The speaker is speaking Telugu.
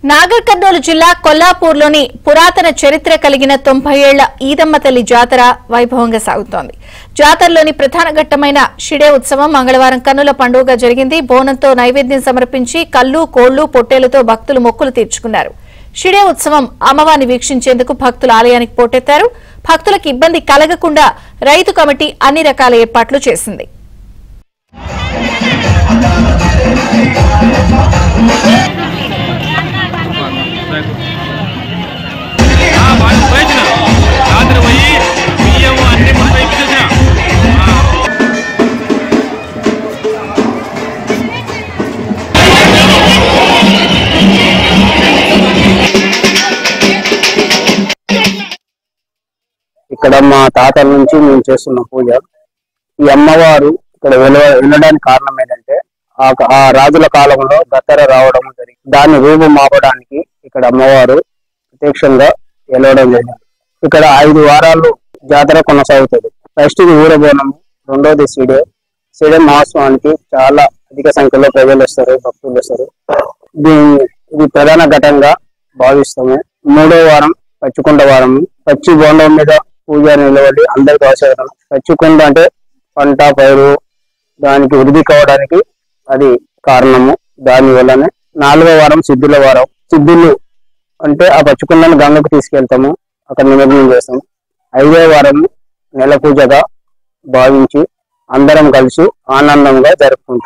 నాగర్ కర్నూలు జిల్లా కొల్లాపూర్లోని పురాతన చరిత్ర కలిగిన 90 ఏళ్ల ఈదమ్మ తల్లి జాతర వైభవంగా సాగుతోంది. జాతరలోని ప్రధాన ఘట్టమైన షిడే ఉత్సవం మంగళవారం కన్నుల పండుగగా జరిగింది. బోనంతో నైవేద్యం సమర్పించి కల్లు, కోళ్లు, పొట్టేలతో భక్తులు మొక్కులు తీర్చుకున్నారు. షిడే ఉత్సవం అమ్మవారిని వీక్షించేందుకు భక్తులు ఆలయానికి పోటెత్తారు. భక్తులకు ఇబ్బంది కలగకుండా రైతు కమిటీ అన్ని రకాల ఏర్పాట్లు చేసింది. ఇక్కడ మా తాతల నుంచి మేము చేస్తున్న పూజ. ఈ అమ్మవారు ఇక్కడ వెళ్ళడానికి కారణం ఏంటంటే ఆ రాజుల కాలంలో దత్తర రావడం జరిగింది. దాన్ని రూపం మాపడానికి ఇక్కడ అమ్మవారు ప్రత్యక్షంగా వెలవడం జరిగింది. ఇక్కడ 5 వారాలు జాతర కొనసాగుతుంది. ఫస్ట్ ఇది ఊరబోనం, రెండోది సిడే మహోత్సవానికి చాలా అధిక సంఖ్యలో ప్రజలు వస్తారు, భక్తులు వస్తారు. ఇది ప్రధాన ఘటంగా భావిస్తాము. 3వ వారం పచ్చికొండ వారము. పచ్చి బోండం మీద పూజ నిలబడి అందరికి అవసరం. పచ్చికొండ అంటే పంట పైరు దానికి వృద్ధి కావడానికి అది కారణము. దాని వల్లనే 4వ వారం సిద్ధుల వారం. సిద్ధులు అంటే ఆ పచ్చికొండను గంగకు తీసుకెళ్తాము, అక్కడ నిమజ్జనం చేస్తాము. 5వ వారం నెల పూజగా భావించి అందరం కలిసి ఆనందంగా జరుపుకుంటాం.